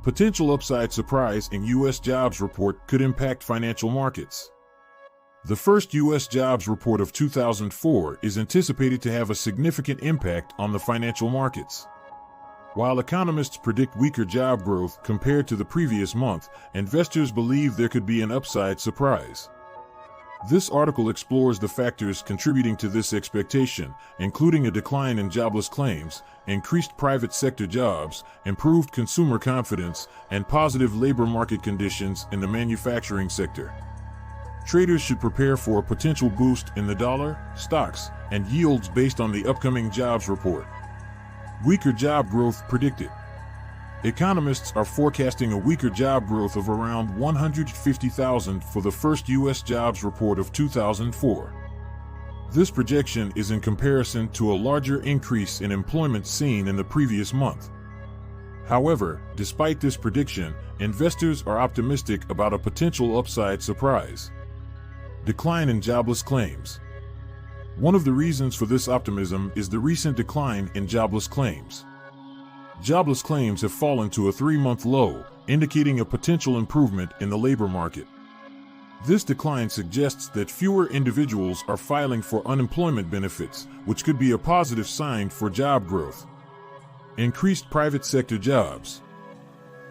Potential upside surprise in U.S. jobs report could impact financial markets. The first U.S. jobs report of 2004 is anticipated to have a significant impact on the financial markets. While economists predict weaker job growth compared to the previous month, investors believe there could be an upside surprise. This article explores the factors contributing to this expectation, including a decline in jobless claims, increased private sector jobs, improved consumer confidence, and positive labor market conditions in the manufacturing sector. Traders should prepare for a potential boost in the dollar, stocks, and yields based on the upcoming jobs report. Weaker job growth predicted. Economists are forecasting a weaker job growth of around 150,000 for the first U.S. jobs report of 2004. This projection is in comparison to a larger increase in employment seen in the previous month. However, despite this prediction, investors are optimistic about a potential upside surprise. Decline in jobless claims. One of the reasons for this optimism is the recent decline in jobless claims. Jobless claims have fallen to a 3-month low, indicating a potential improvement in the labor market. This decline suggests that fewer individuals are filing for unemployment benefits, which could be a positive sign for job growth. Increased private sector jobs.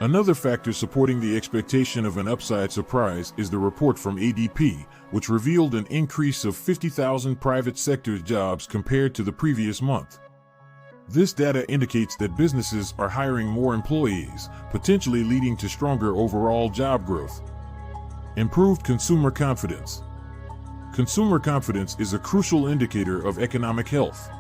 Another factor supporting the expectation of an upside surprise is the report from ADP, which revealed an increase of 50,000 private sector jobs compared to the previous month. This data indicates that businesses are hiring more employees, potentially leading to stronger overall job growth. Improved consumer confidence. Consumer confidence is a crucial indicator of economic health.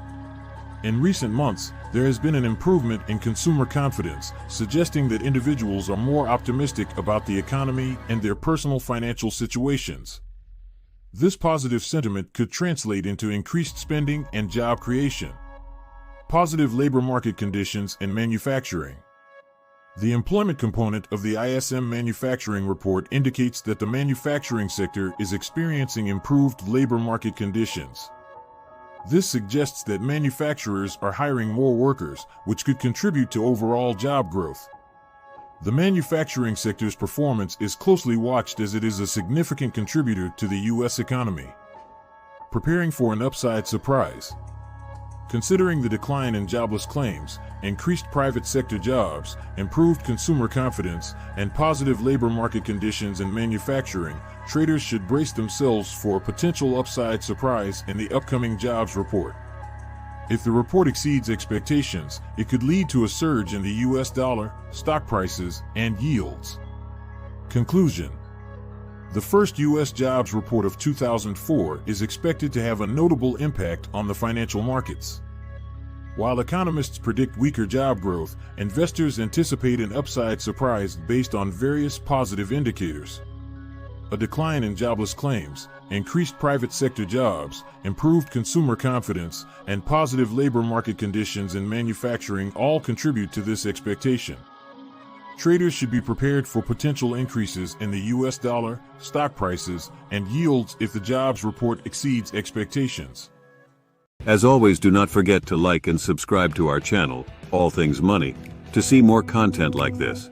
In recent months, there has been an improvement in consumer confidence, suggesting that individuals are more optimistic about the economy and their personal financial situations. This positive sentiment could translate into increased spending and job creation. Positive labor market conditions in manufacturing. The employment component of the ISM manufacturing report indicates that the manufacturing sector is experiencing improved labor market conditions. This suggests that manufacturers are hiring more workers, which could contribute to overall job growth. The manufacturing sector's performance is closely watched as it is a significant contributor to the U.S. economy. Preparing for an upside surprise. Considering the decline in jobless claims, increased private sector jobs, improved consumer confidence, and positive labor market conditions in manufacturing, traders should brace themselves for a potential upside surprise in the upcoming jobs report. If the report exceeds expectations, it could lead to a surge in the U.S. dollar, stock prices, and yields. Conclusion. The first U.S. jobs report of 2004 is expected to have a notable impact on the financial markets. While economists predict weaker job growth, investors anticipate an upside surprise based on various positive indicators. A decline in jobless claims, increased private sector jobs, improved consumer confidence, and positive labor market conditions in manufacturing all contribute to this expectation. Traders should be prepared for potential increases in the U.S. dollar, stock prices, and yields if the jobs report exceeds expectations. As always, do not forget to like and subscribe to our channel, All Things Money, to see more content like this.